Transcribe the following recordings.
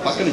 పక్కన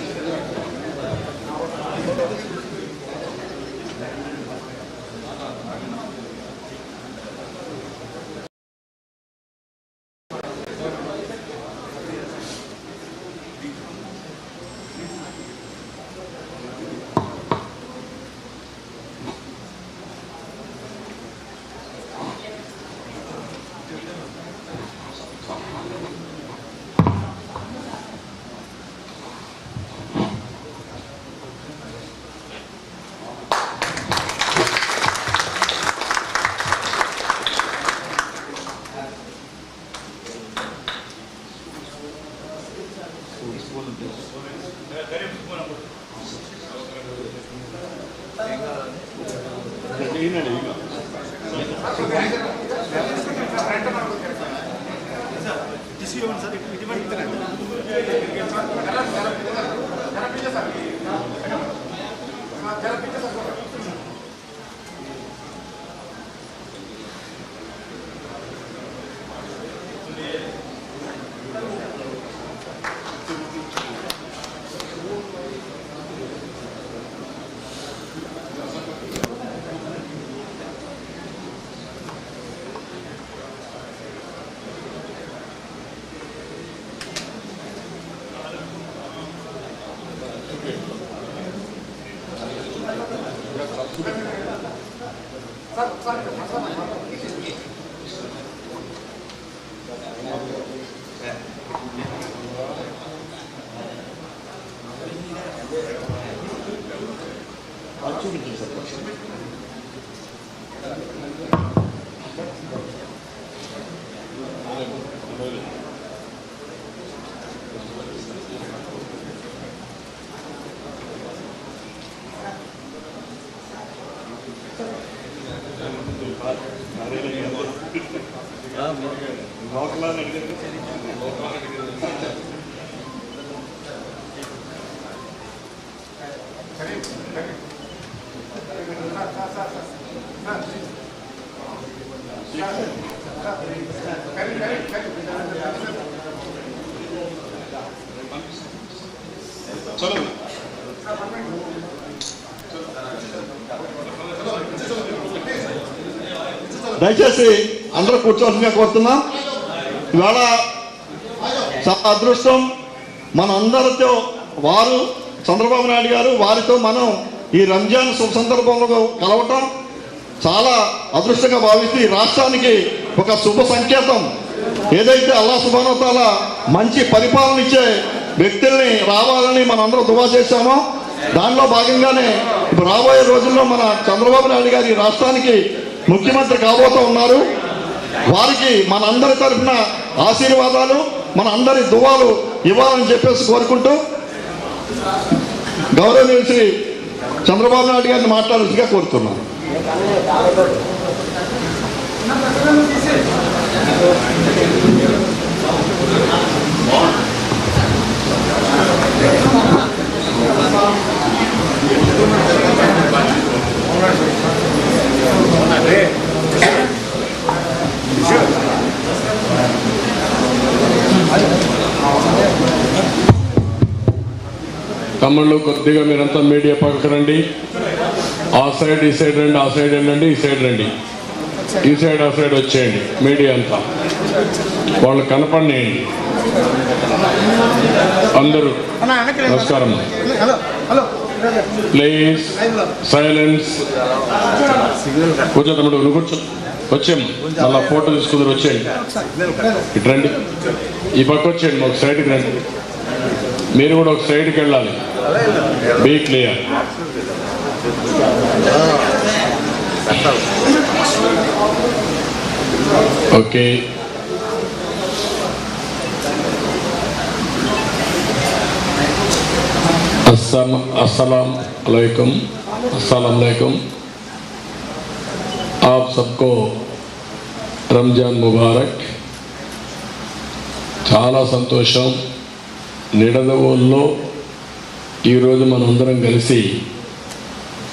దయచేసి అందరూ కూర్చోవలసిందిగా కోరుతున్నాం. ఇవాళ చాలా అదృష్టం మన అందరితో వారు చంద్రబాబు నాయుడు గారు వారితో మనం ఈ రంజాన్ శుభ సందర్భంలో కలవటం చాలా అదృష్టంగా భావిస్తూ ఈ రాష్ట్రానికి ఒక శుభ సంకేతం. ఏదైతే అల్లాహ్ సుబ్హానహు వ తఆలా మంచి పరిపాలన ఇచ్చే వ్యక్తుల్ని రావాలని మనం అందరూ దువా చేశామో దానిలో భాగంగానే ఇప్పుడు రాబోయే రోజుల్లో మన చంద్రబాబు నాయుడు గారు ఈ రాష్ట్రానికి ముఖ్యమంత్రి కాబోతూ ఉన్నారు. వారికి మనందరి తరఫున ఆశీర్వాదాలు మన అందరి దువాలు ఇవ్వాలని చెప్పేసి కోరుకుంటూ గౌరవనీయులు శ్రీ చంద్రబాబు నాయుడు గారిని మాట్లాడాల్సిందిగా కోరుతున్నాను. తమ్ముళ్ళు కొద్దిగా మీరంతా మీడియా పక్కకు రండి. ఆ సైడ్ ఈ సైడ్ రండి, ఆ సైడ్ వెళ్ళండి, ఈ సైడ్ రండి, ఈ సైడ్ ఆ సైడ్ వచ్చేయండి. మీడియా అంతా వాళ్ళు కనపడినేయండి. అందరూ నమస్కారం. Please silence. కూర్చో తమ్ముడు, నువ్వు కూర్చో. వచ్చేమ్మా, మళ్ళీ ఫోటో తీసుకుందరు. వచ్చేయండి, ఇటు రండి, ఈ పక్క వచ్చేయండి, ఒక సైడ్కి రండి. మీరు కూడా ఒక సైడ్కి వెళ్ళాలి. Be clear. ఓకే. अस्सलाम वालेकुम। आप सबको रमज़ान मुबारक। చాలా సంతోషం. నిడదవోల్లో ఈరోజు మనందరం కలిసి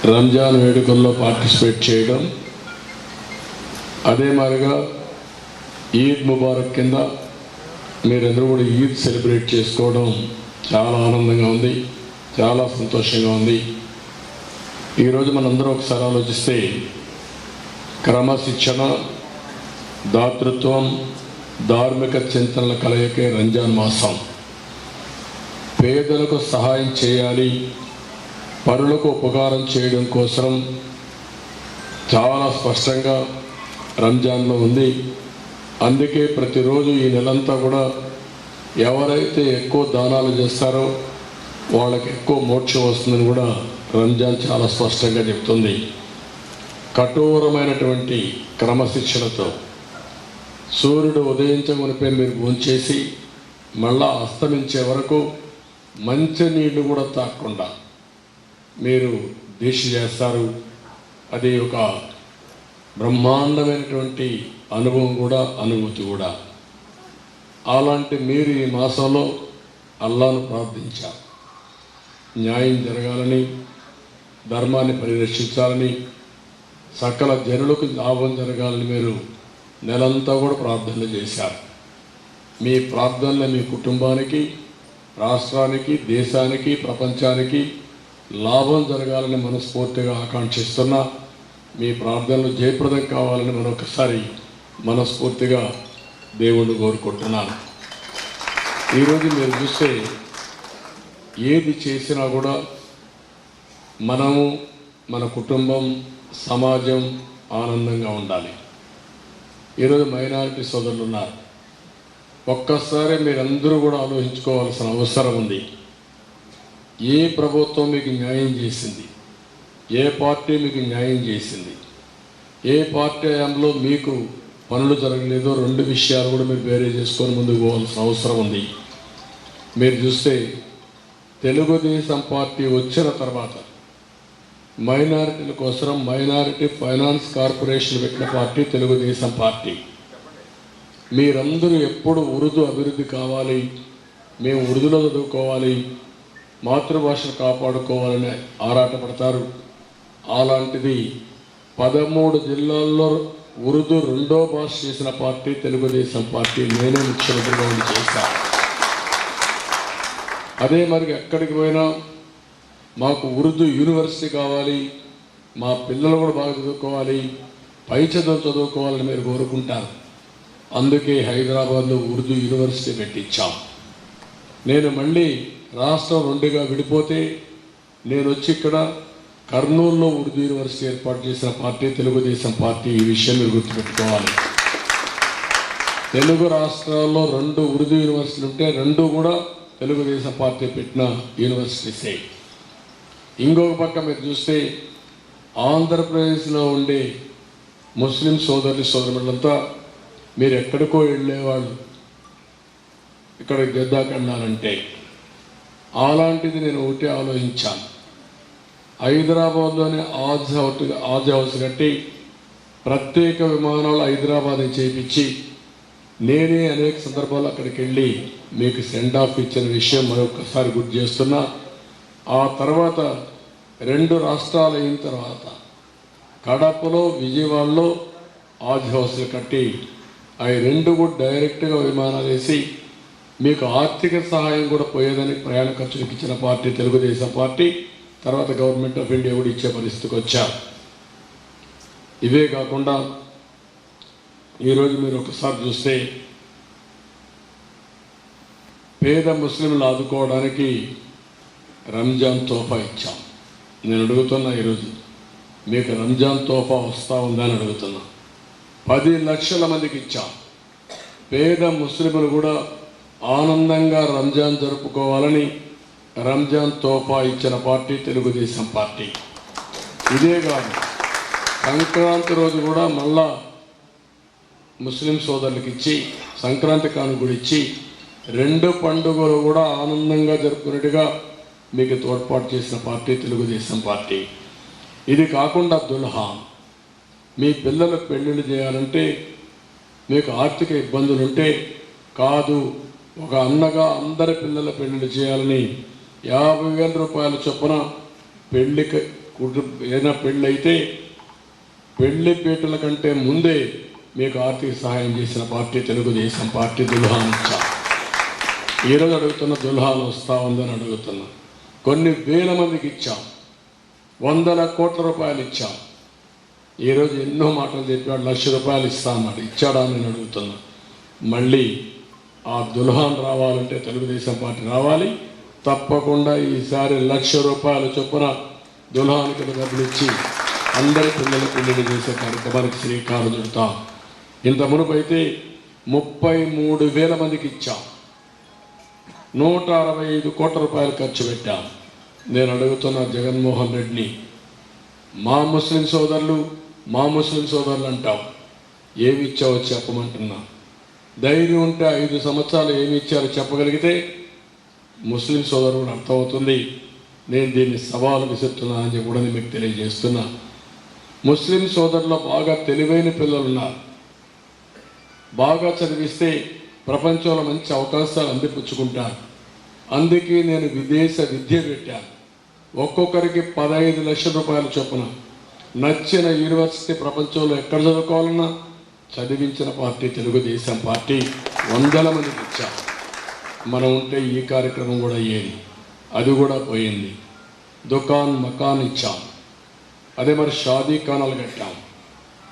రంజాన్ వేడుకల్లో పార్టిసిపేట్ చేయడం, అదే మాదిరిగా ఈద్ ముబారక్ కింద మీరందరూ కూడా ఈద్ సెలబ్రేట్ చేసుకోవడం చాలా ఆనందంగా ఉంది, చాలా సంతోషంగా ఉంది. ఈరోజు మనందరం ఒకసారి ఆలోచిస్తే క్రమశిక్షణ, దాతృత్వం, ధార్మిక చింతనల కలయికే రంజాన్ మాసం. పేదలకు సహాయం చేయాలి, పరులకు ఉపకారం చేయడం కోసం చాలా స్పష్టంగా రంజాన్లో ఉంది. అందుకే ప్రతిరోజు ఈ నెలంతా కూడా ఎవరైతే ఎక్కువ దానాలు చేస్తారో వాళ్ళకి ఎక్కువ మోక్షం వస్తుందని కూడా రంజాన్ చాలా స్పష్టంగా చెప్తుంది. కఠోరమైనటువంటి క్రమశిక్షణతో సూర్యుడు ఉదయించమునిపై మీరు భోంచేసి మళ్ళా అస్తమించే వరకు మంచి నీళ్లు కూడా తాగకుండా మీరు దీక్ష చేస్తారు. అది ఒక బ్రహ్మాండమైనటువంటి అనుభవం కూడా, అనుభూతి కూడా. అలాంటి మీరు ఈ మాసంలో అల్లాను ప్రార్థించారు, న్యాయం జరగాలని, ధర్మాన్ని పరిరక్షించాలని, సకల జనులకు లాభం జరగాలని మీరు నెలంతా కూడా ప్రార్థనలు చేశారు. మీ ప్రార్థనలు మీ కుటుంబానికి, రాష్ట్రానికి, దేశానికి, ప్రపంచానికి లాభం జరగాలని మనస్ఫూర్తిగా ఆకాంక్షిస్తున్నా. మీ ప్రార్థనలు జయప్రదం కావాలని మరొకసారి మనస్ఫూర్తిగా దేవుణ్ణి కోరుకుంటున్నాను. ఈరోజు మీరు చూస్తే ఏది చేసినా కూడా మనము, మన కుటుంబం, సమాజం ఆనందంగా ఉండాలి. ఈరోజు మైనారిటీ సోదరులు ఉన్నారు. ఒక్కసారి మీరందరూ కూడా ఆలోచించుకోవాల్సిన అవసరం ఉంది. ఏ ప్రభుత్వం మీకు న్యాయం చేసింది? ఏ పార్టీ మీకు న్యాయం చేసింది? ఏ పార్టీ హయాంలో మీకు పనులు జరగలేదో రెండు విషయాలు కూడా మీరు వేరే చేసుకొని ముందుకు పోవాల్సిన అవసరం ఉంది. మీరు చూస్తే తెలుగుదేశం పార్టీ వచ్చిన తర్వాత మైనారిటీల కోసం మైనారిటీ ఫైనాన్స్ కార్పొరేషన్ పెట్టిన పార్టీ తెలుగుదేశం పార్టీ. మీరందరూ ఎప్పుడు ఉర్దూ అభివృద్ధి కావాలి, మేము ఉర్దూలో చదువుకోవాలి, మాతృభాషను కాపాడుకోవాలని ఆరాటపడతారు. అలాంటిది 13 జిల్లాల్లో ఉర్దూ రెండో భాష చేసిన పార్టీ తెలుగుదేశం పార్టీ. నేనే ముఖ్యమంత్రిగా ఉండి చేశాను. అదే మరి ఎక్కడికి పోయినా మాకు ఉర్దూ యూనివర్సిటీ కావాలి, మా పిల్లలు కూడా బాగా చదువుకోవాలి, పై చదువుకోవాలని మీరు కోరుకుంటారు. అందుకే హైదరాబాద్లో ఉర్దూ యూనివర్సిటీ పెట్టించాం. నేను మళ్ళీ రాష్ట్రం రెండుగా విడిపోతే నేను వచ్చి ఇక్కడ కర్నూలులో ఉర్దూ యూనివర్సిటీ ఏర్పాటు చేసిన పార్టీ తెలుగుదేశం పార్టీ. ఈ విషయం మీరు గుర్తుపెట్టుకోవాలి. తెలుగు రాష్ట్రాల్లో 2 ఉర్దూ యూనివర్సిటీలు ఉంటే 2 కూడా తెలుగుదేశం పార్టీ పెట్టిన యూనివర్సిటీసే. ఇంకొక పక్క మీరు చూస్తే ఆంధ్రప్రదేశ్లో ఉండే ముస్లిం సోదరులంతా మీరు ఎక్కడికో వెళ్ళేవాళ్ళు, ఇక్కడ గద్దాకి వెళ్ళాలంటే. అలాంటిది నేను ఒకటి ఆలోచించాను. హైదరాబాద్లోనే ఆజ్ హౌస్ కట్టి ప్రత్యేక విమానాలు హైదరాబాద్ చేయించి నేనే అనేక సందర్భాలు అక్కడికి వెళ్ళి మీకు సెండ్ ఆఫ్ ఇచ్చిన విషయం మరొకసారి గుర్తు చేస్తున్నా. ఆ తర్వాత 2 రాష్ట్రాలు అయిన తర్వాత కడపలో, విజయవాడలో ఆజ్ హౌస్లు కట్టి అవి 2 కూడా డైరెక్ట్గా విమానాలు వేసి మీకు ఆర్థిక సహాయం కూడా పోయేదని ప్రయాణ ఖర్చులకు ఇచ్చిన పార్టీ తెలుగుదేశం పార్టీ. తర్వాత గవర్నమెంట్ ఆఫ్ ఇండియా కూడా ఇచ్చే పరిస్థితికి వచ్చారు. ఇవే కాకుండా ఈరోజు మీరు ఒకసారి చూస్తే పేద ముస్లింలు ఆదుకోవడానికి రంజాన్ తోఫా ఇచ్చాం. నేను అడుగుతున్నా, ఈరోజు మీకు రంజాన్ తోఫా వస్తూ ఉందని అడుగుతున్నా. 10 లక్షల మందికి ఇచ్చాం. పేద ముస్లింలు కూడా ఆనందంగా రంజాన్ జరుపుకోవాలని రంజాన్ తోఫా ఇచ్చిన పార్టీ తెలుగుదేశం పార్టీ. ఇదే కాదు, సంక్రాంతి రోజు కూడా మళ్ళా ముస్లిం సోదరులకు ఇచ్చి సంక్రాంతి కానుక కూడా ఇచ్చి 2 పండుగలు కూడా ఆనందంగా జరుపుకునేట్టుగా మీకు తోడ్పాటు చేసిన పార్టీ తెలుగుదేశం పార్టీ. ఇది కాకుండా దుల్హాన్, మీ పిల్లలకు పెళ్ళిళ్ళు చేయాలంటే మీకు ఆర్థిక ఇబ్బందులుంటే కాదు, ఒక అన్నగా అందరి పిల్లల పెళ్లిళ్ళు చేయాలని 50,000 రూపాయల చొప్పున పెళ్లికి ఏదైనా పెళ్ళి అయితే పెళ్లి పీటల కంటే ముందే మీకు ఆర్థిక సహాయం చేసిన పార్టీ తెలుగుదేశం పార్టీ. దుల్హాన్ ఇచ్చాం. ఈరోజు అడుగుతున్న దుల్హాన్ వస్తూ ఉందని అడుగుతున్నా. కొన్ని వేల మందికి ఇచ్చాం, 100 కోట్ల రూపాయలు ఇచ్చాం. ఈరోజు ఎన్నో మాటలు చెప్పాడు, 1,00,000 రూపాయలు ఇస్తా అన్నాడు. ఇచ్చాడా అని నేను అడుగుతున్నా. మళ్ళీ ఆ దుల్హాన్ రావాలంటే తెలుగుదేశం పార్టీ రావాలి. తప్పకుండా ఈసారి 1,00,000 రూపాయల చొప్పున దుల్హాన్కి డబ్బులు ఇచ్చి అందరి పిల్లల పెళ్లిళ్ళు చేసే కార్యక్రమానికి శ్రీకారం చుడతాం. ఇంత మునుపు అయితే 33,000 మందికి ఇచ్చాం, 165 కోట్ల రూపాయలు ఖర్చు పెట్టాం. నేను అడుగుతున్న జగన్మోహన్ రెడ్డిని, మా ముస్లిం సోదరులు అంటావు, ఏమి ఇచ్చావో చెప్పమంటున్నా. ధైర్యం ఉంటే 5 సంవత్సరాలు ఏమి ఇచ్చారో చెప్పగలిగితే ముస్లిం సోదరులు అర్థమవుతుంది. నేను దీన్ని సవాలు విసురుతున్నానని చెప్పి కూడా మీకు తెలియజేస్తున్నా. ముస్లిం సోదరుల్లో బాగా తెలివైన పిల్లలు ఉన్నారు. బాగా చదివిస్తే ప్రపంచంలో మంచి అవకాశాలు అందిపుచ్చుకుంటారు. అందుకే నేను విదేశ విద్య పెట్టాను. ఒక్కొక్కరికి 15 లక్షల రూపాయల చొప్పున నచ్చిన యూనివర్సిటీ ప్రపంచంలో ఎక్కడ చదువుకోవాలన్నా చదివించిన పార్టీ తెలుగుదేశం పార్టీ. 100 మందికి ఇచ్చాం. మనం ఉంటే ఈ కార్యక్రమం కూడా అయ్యేది, అది కూడా పోయింది. దుకాన్ మకాన్ ఇచ్చాం. అదే మరి షాదీ ఖానాలు కట్టాం.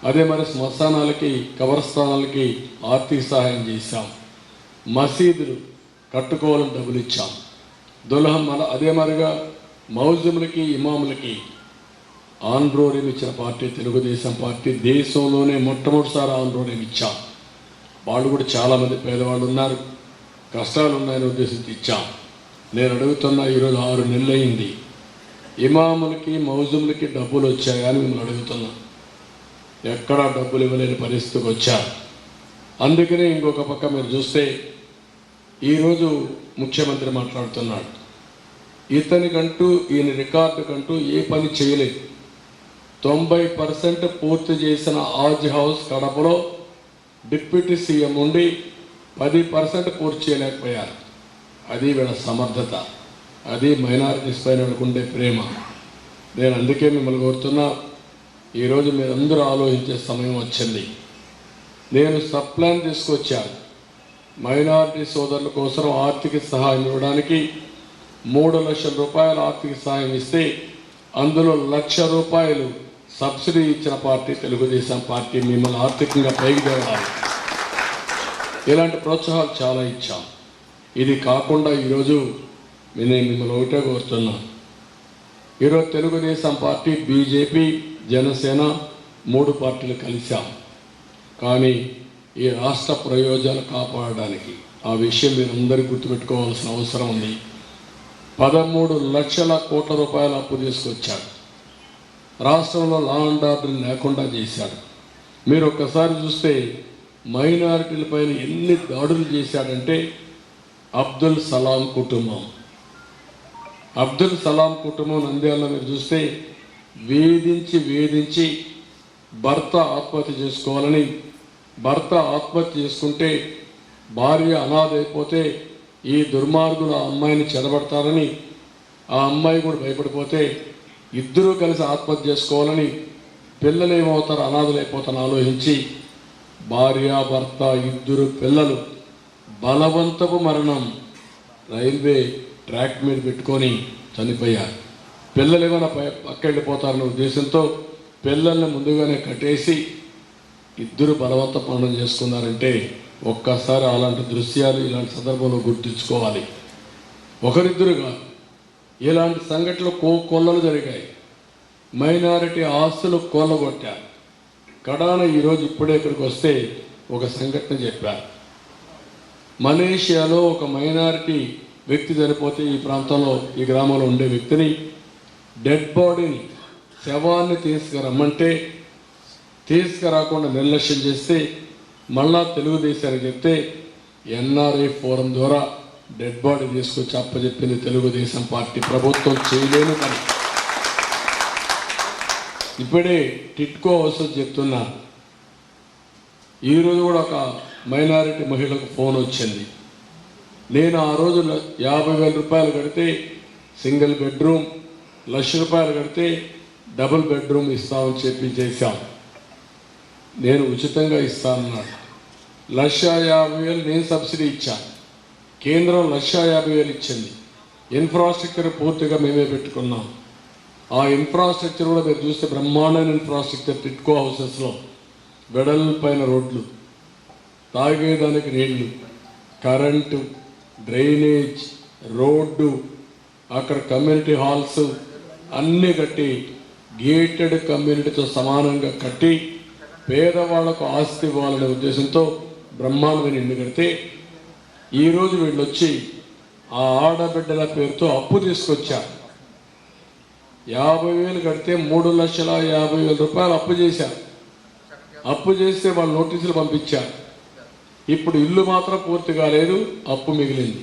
అదే మరి శ్మశానాలకి కబరస్థానాలకి ఆర్థిక సహాయం చేశాం. మసీదులు కట్టుకోవాలని డబ్బులు ఇచ్చాం. అదే మరిగా మౌజములకి ఇమాములకి ఆంధ్రోరేం ఇచ్చిన పార్టీ తెలుగుదేశం పార్టీ. దేశంలోనే మొట్టమొదటిసారి ఆంధ్రోరేం ఇచ్చాం. వాళ్ళు కూడా చాలామంది పేదవాళ్ళు ఉన్నారు, కష్టాలు ఉన్నాయని ఉద్దేశించి ఇచ్చాం. నేను అడుగుతున్నా, ఈరోజు 6 నెలలు అయింది, ఇమాములకి మౌజుములకి డబ్బులు వచ్చాయని మిమ్మల్ని అడుగుతున్నా. ఎక్కడా డబ్బులు ఇవ్వలేని పరిస్థితికి వచ్చారు. అందుకనే ఇంకొక పక్క మీరు చూస్తే ఈరోజు ముఖ్యమంత్రి మాట్లాడుతున్నాడు. ఇతనికంటూ ఈయన రికార్డుకంటూ ఏ పని చేయలేదు. 90% పూర్తి చేసిన ఆజ్ హౌస్ కడపలో డిప్యూటీ సీఎం ఉండి 10% పూర్తి చేయలేకపోయారు. అది వీళ్ళ సమర్థత, అది మైనారిటీస్ పైన ఉండే ప్రేమ. నేను అందుకే మిమ్మల్ని కోరుతున్నా, ఈరోజు మీరందరూ ఆలోచించే సమయం వచ్చింది. నేను సప్లాన్ తీసుకొచ్చాను. మైనారిటీ సోదరుల కోసం ఆర్థిక సహాయం ఇవ్వడానికి 3 లక్షల రూపాయల ఆర్థిక సహాయం ఇస్తే అందులో 1,00,000 రూపాయలు సబ్సిడీ ఇచ్చిన పార్టీ తెలుగుదేశం పార్టీ. మిమ్మల్ని ఆర్థికంగా పైకి తేవాలి. ఇలాంటి ప్రోత్సాహాలు చాలా ఇచ్చాం. ఇది కాకుండా ఈరోజు నేను మిమ్మల్ని ఒకటే కోరుతున్నా, ఈరోజు తెలుగుదేశం పార్టీ, బీజేపీ, జనసేన 3 పార్టీలు కలిశాం. కానీ ఈ రాష్ట్ర ప్రయోజనాలు కాపాడడానికి ఆ విషయం మీరు అందరూ గుర్తుపెట్టుకోవాల్సిన అవసరం ఉంది. 13 లక్షల కోట్ల రూపాయల అప్పు తీసుకొచ్చాడు. రాష్ట్రంలో లా అండ్ ఆర్డర్ లేకుండా చేశాడు. మీరు ఒక్కసారి చూస్తే మైనారిటీలపైన ఎన్ని దాడులు చేశాడంటే అబ్దుల్ సలాం కుటుంబం నంద్యాలలో మీరు చూస్తే వేధించి భర్త ఆత్మహత్య చేసుకోవాలని, భర్త ఆత్మహత్య చేసుకుంటే భార్య అనాథ అయిపోతే ఈ దుర్మార్గులు ఆ అమ్మాయిని చెడబడతారని, ఆ అమ్మాయి కూడా భయపడిపోతే ఇద్దరూ కలిసి ఆత్మహత్య చేసుకోవాలని, పిల్లలు ఏమవుతారు, అనాథలు అయిపోతారని ఆలోచించి భార్య భర్త 2 పిల్లలు బలవంతపు మరణం రైల్వే ట్రాక్ మీద పెట్టుకొని చనిపోయారు. పిల్లలు ఏమైనా పక్కెళ్ళిపోతారనే ఉద్దేశంతో పిల్లల్ని ముందుగానే కట్టేసి 2 బలవంత మరణం చేసుకున్నారంటే ఒక్కసారి అలాంటి దృశ్యాలు ఇలాంటి సందర్భంలో గుర్తుంచుకోవాలి. ఒకరిద్దరుగా ఇలాంటి సంఘటనలు కొల్లలు జరిగాయి. మైనారిటీ ఆస్తులు కొల్లగొట్టారు. కడాన ఈరోజు ఇప్పుడే ఇక్కడికి వస్తే ఒక సంఘటన చెప్పారు. మలేషియాలో ఒక మైనారిటీ వ్యక్తి చనిపోతే ఈ ప్రాంతంలో, ఈ గ్రామంలో ఉండే వ్యక్తిని, డెడ్ బాడీని, శవాన్ని తీసుకురమ్మంటే తీసుకురాకుండా నిర్లక్ష్యం చేస్తే మళ్ళా తెలుగుదేశానికి చెప్తే ఎన్ఆర్ఐ ఫోరం ద్వారా డెడ్ బాడీ తీసుకొచ్చి అప్పచెప్పింది తెలుగుదేశం పార్టీ. ప్రభుత్వం చేయలేని పని. ఇప్పుడే టిట్కో హౌస్ చెప్తున్నా, ఈరోజు కూడా ఒక మైనారిటీ మహిళకు ఫోన్ వచ్చింది. నేను ఆ రోజు 50,000 రూపాయలు కడితే సింగిల్ బెడ్రూమ్, 1,00,000 రూపాయలు కడితే డబుల్ బెడ్రూమ్ ఇస్తామని చెప్పి చేశాం. నేను ఉచితంగా ఇస్తానన్నాడు. 1,50,000 నేను సబ్సిడీ ఇచ్చాను. కేంద్రం 1,50,000 ఇచ్చింది. ఇన్ఫ్రాస్ట్రక్చర్ పూర్తిగా మేమే పెట్టుకున్నాం. ఆ ఇన్ఫ్రాస్ట్రక్చర్ కూడా మీరు చూస్తే బ్రహ్మాండమైన ఇన్ఫ్రాస్ట్రక్చర్. టిట్కో హౌసెస్లో వెడల్పైన రోడ్లు, తాగేదానికి నీళ్లు, కరెంటు, డ్రైనేజ్, రోడ్డు, అక్కడ కమ్యూనిటీ హాల్స్ అన్నీ కట్టి గేటెడ్ కమ్యూనిటీతో సమానంగా కట్టి పేదవాళ్లకు ఆస్తి ఇవ్వాలనే ఉద్దేశంతో బ్రహ్మాండమైన ఇల్లు కడితే ఈరోజు వీళ్ళు వచ్చి ఆ ఆడబిడ్డల పేరుతో అప్పు తీసుకొచ్చారు. 50,000 కడితే 3,50,000 రూపాయలు అప్పు చేశారు. అప్పు చేస్తే వాళ్ళు నోటీసులు పంపించారు. ఇప్పుడు ఇల్లు మాత్రం పూర్తి కాలేదు, అప్పు మిగిలింది.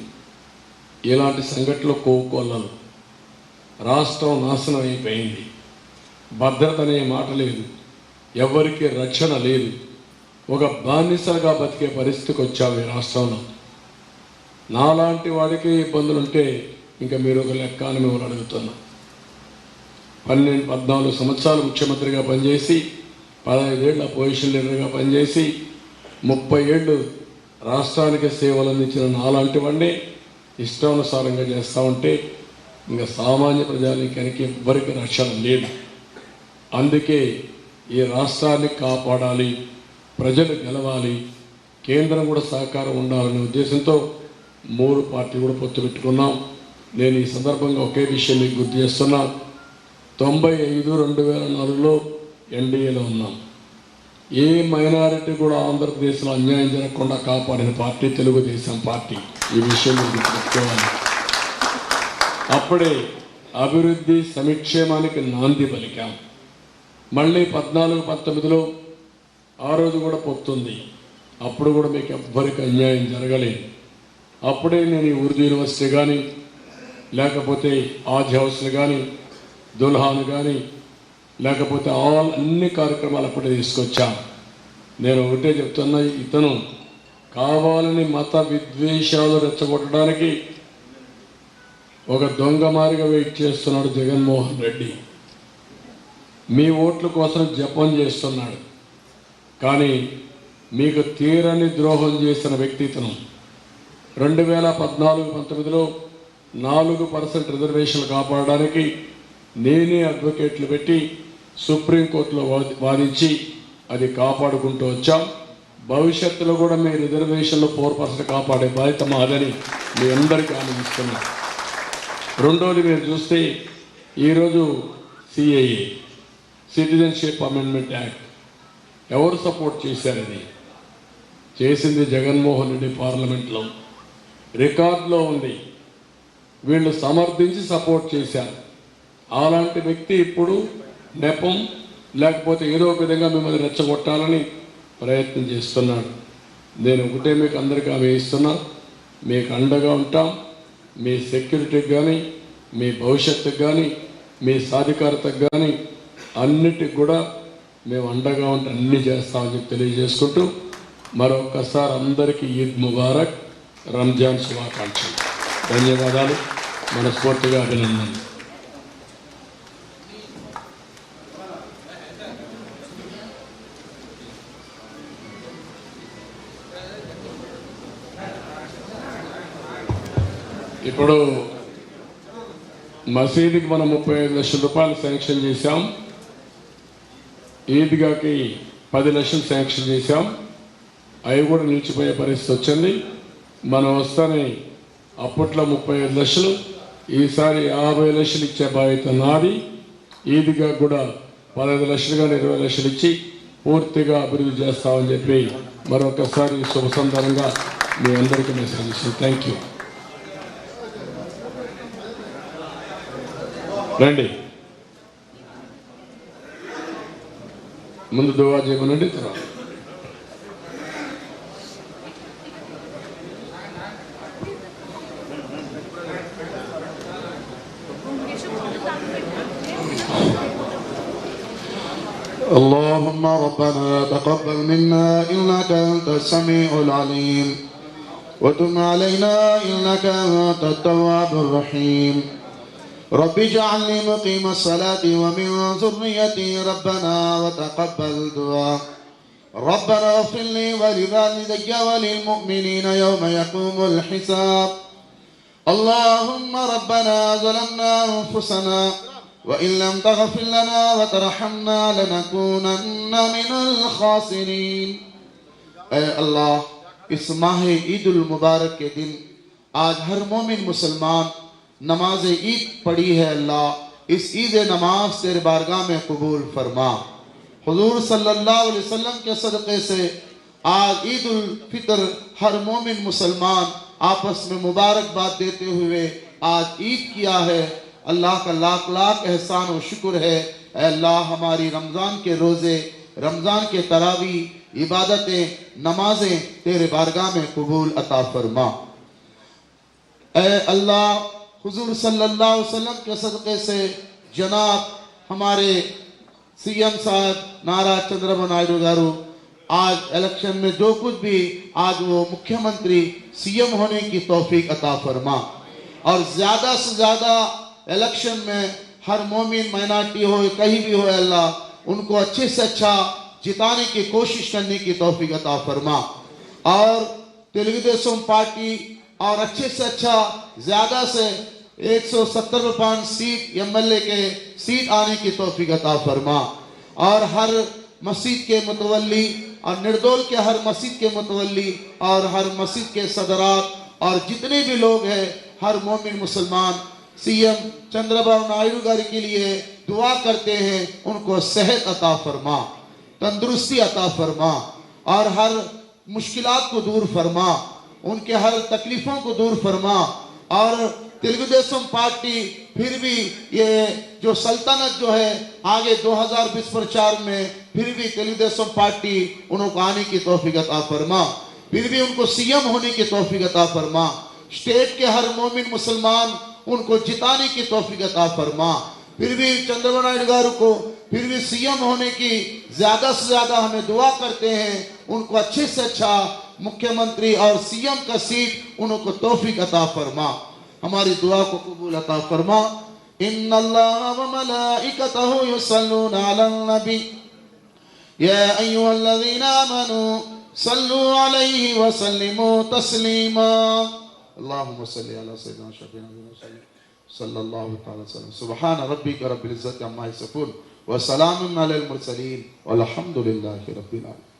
ఇలాంటి సంఘటనలు కోకొల్లలు. రాష్ట్రం నాశనం అయిపోయింది. భద్రత అనే మాట లేదు, ఎవరికి రక్షణ లేదు. ఒక బానిసలుగా బతికే పరిస్థితికి వచ్చాము ఈ రాష్ట్రంలో. నాలాంటి వాడికి ఇబ్బందులు ఉంటే ఇంకా మీరు ఒక లెక్క అని మిమ్మల్ని అడుగుతున్నా. 14 సంవత్సరాలు ముఖ్యమంత్రిగా పనిచేసి, 15 ఏళ్ళ అపోజిషన్ లీడర్గా పనిచేసి, 30 ఏళ్ళు రాష్ట్రానికి సేవలు అందించిన నాలాంటి వాడిని ఇష్టానుసారంగా చేస్తూ ఉంటే ఇంకా సామాన్య ప్రజానీకానికి ఎవ్వరికి రక్షణ లేదు. అందుకే ఈ రాష్ట్రాన్ని కాపాడాలి, ప్రజలు గెలవాలి, కేంద్రం కూడా సహకారం ఉండాలనే ఉద్దేశంతో 3 పార్టీలు కూడా పొత్తు పెట్టుకున్నాం. నేను ఈ సందర్భంగా ఒకే విషయం మీకు గుర్తు చేస్తున్నా. 95-2004లో ఎన్డీఏలో ఉన్నాం. ఏ మైనారిటీ కూడా ఆంధ్రప్రదేశ్లో అన్యాయం జరగకుండా కాపాడిన పార్టీ తెలుగుదేశం పార్టీ. ఈ విషయం మీరు గుర్తుపెట్టుకోవాలి. అప్పుడే అభివృద్ధి సంక్షేమానికి నాంది పలికాం. మళ్ళీ 14-19లో ఆ రోజు కూడా పొత్తుంది. అప్పుడు కూడా మీకు ఎవ్వరికి అన్యాయం జరగలేదు. అప్పుడే నేను ఈ ఉర్దూ యూనివర్సిటీ కానీ, లేకపోతే ఆజ్ హౌస్లు కానీ, దుల్హాన్ కానీ, లేకపోతే అన్ని కార్యక్రమాలు అప్పుడే తీసుకొచ్చాను. నేను ఒకటే చెప్తున్నా, ఇతను కావాలని మత విద్వేషాలు రెచ్చగొట్టడానికి ఒక దొంగ మారిగా వెయిట్ చేస్తున్నాడు జగన్మోహన్ రెడ్డి. మీ ఓట్ల కోసం జపం చేస్తున్నాడు. కానీ మీకు తీరని ద్రోహం చేసిన వ్యక్తి ఇతను. 2014-19లో 4% రిజర్వేషన్లు కాపాడడానికి నేనే అడ్వకేట్లు పెట్టి సుప్రీంకోర్టులో వాదించి అది కాపాడుకుంటూ వచ్చాం. భవిష్యత్తులో కూడా మీ రిజర్వేషన్లో 4% కాపాడే బాధ్యత మాదని మీ అందరికీ ఆనందిస్తున్నాం. రెండోది మీరు చూస్తే ఈరోజు సిఏఏ, సిటిజన్షిప్ అమెండ్మెంట్ యాక్ట్ ఎవరు సపోర్ట్ చేశారని చేసింది జగన్మోహన్ రెడ్డి. పార్లమెంట్లో రికార్డులో ఉంది. వీళ్ళు సమర్థించి సపోర్ట్ చేశారు. అలాంటి వ్యక్తి ఇప్పుడు నెపం లేకపోతే ఏదో ఒక విధంగా మిమ్మల్ని రెచ్చగొట్టాలని ప్రయత్నం చేస్తున్నాడు. నేను ఒకటే మీకు అందరికీ హామీ ఇస్తున్నా, మీకు అండగా ఉంటాం. మీ సెక్యూరిటీకి కానీ, మీ భవిష్యత్తుకు కానీ, మీ సాధికారతకు కానీ అన్నిటికి కూడా మేము అండగా ఉంటే అన్నీ చేస్తామని చెప్పి తెలియజేసుకుంటూ మరొకసారి అందరికీ ఈద్ ముబారక్, రంజాన్ శుభాకాంక్షలు. ధన్యవాదాలు, మనస్ఫూర్తిగా అభినందనలు. ఇప్పుడు మసీదుకి మనం 35 లక్షల రూపాయలు శాంక్షన్ చేశాం. ఈద్గాకి 10 లక్షలు శాంక్షన్ చేశాం. అవి కూడా నిలిచిపోయే పరిస్థితి వచ్చింది. మనం వస్తానే అప్పట్లో 35 లక్షలు, ఈసారి 50 లక్షలు ఇచ్చే బాధ్యత నాది. ఈద్గా కూడా 15 లక్షలు కానీ 20 లక్షలు ఇచ్చి పూర్తిగా అభివృద్ధి చేస్తామని చెప్పి మరొకసారి శుభ సందర్భంగా మీ అందరికీ మెసేజ్ ఇస్తాను. Thank you. రండి, ముందు దువా చేయమనండి. తర్వాత اللهم ربنا تقبل منا إنك أنت السميع العليم وتب علينا إنك أنت التواب الرحيم رب اجعلني مقيم الصلاة ومن ذريتي ربنا وتقبل دعاء ربنا اغفر لي ولوالدي وللمؤمنين يوم يقوم الحساب اللهم ربنا ظلمنا أنفسنا وإن لم تغفر لنا وترحمنا لنكونن من الخاسرين اے اللہ اس माह ईद उल मुबारक के दिन आज हर मोमिन मुसलमान नमाज ईद पढ़ी है। अल्लाह इस ईद नमाज तेरे बारगाह में कबूल फरमा। हुजूर सल्लल्लाहु अलैहि वसल्लम के सदक़े से आज ईद उल फितर हर मोमिन मुसलमान आपस में मुबारकबाद देते हुए आज ईद किया है। अल्लाह का लाख लाख एहसान और शुक्र है। ऐ अल्लाह हमारी रमज़ान के रोज़े, रमज़ान के तरावी इबादतें, नमाजें तेरे बारगाह में कबूल अता फरमा। ऐ अल्लाह हुजूर सल्लल्लाहु अलैहि वसल्लम के सदक़े से जनाब हमारे सीएम साहब नारा चंद्रबाबू नायडू गारू आज इलेक्शन में जो कुछ भी आज वो मुख्यमंत्री सीएम होने की तौफीक अता फरमा और ज़्यादा से ज़्यादा इलेक्शन में हर मोमिन माइनॉरिटी हो कहीं भी हो अल्लाह उनको अच्छे से अच्छा जिताने की कोशिश करने की तौफीक अता फरमा और तेलुगु देशम पार्टी और अच्छे से अच्छा ज़्यादा से 170 सीट एमएलए के सीट आने की तौफीक अता फरमा और हर मस्जिद के मुतवल्ली और निर्दोल के हर मस्जिद के मुतवल्ली और हर मस्जिद के सदरात और जितने भी लोग हैं हर मोमिन मुसलमान सीएम चंद्रबाबू नायडू गारी के लिए दुआ करते हैं। उनको सेहत अता फरमा, तंदुरुस्ती अता फरमा और हर मुश्किलात को दूर फरमा, उनके हर तकलीफों को दूर फरमा और तेलुगु देशम पार्टी फिर भी ये जो सल्तनत जो है आगे 2020 प्रचार में फिर भी तेलुगु देशम पार्टी उनको आने की तौफीक अता फरमा, फिर भी उनको सीएम होने की तौफीक अता फरमा, स्टेट के हर मोमिन मुसलमान उनको जिताने की तौफीक अता फरमा, फिर भी चंद्रबाबू नायडू गारू को फिर भी सीएम होने की ज्यादा से ज्यादा हमें दुआ करते हैं। उनको अच्छे से अच्छा मुख्यमंत्री और सीएम का सीट उनको तौफीक अता फरमा, हमारी दुआ को कबूल अता फरमा। इन्नल्लाह व मलाइकतहु युसल्लूना अलन नबी या अय्युहल्लज़ीना आमनू सल्लू अलैहि व सल्लिमू तस्लीमा। अल्लाहुम्मा सल्लि अला सय्यिदिना शफीना सल्लल्लाहु तआला वसल्लम। सुब्हान रब्बिका रब्बिल इज्जति अम्मा यसिफून व सलामुन अलल मुरसलीन वल्हम्दुलिल्लाहि रब्बिल आलमीन।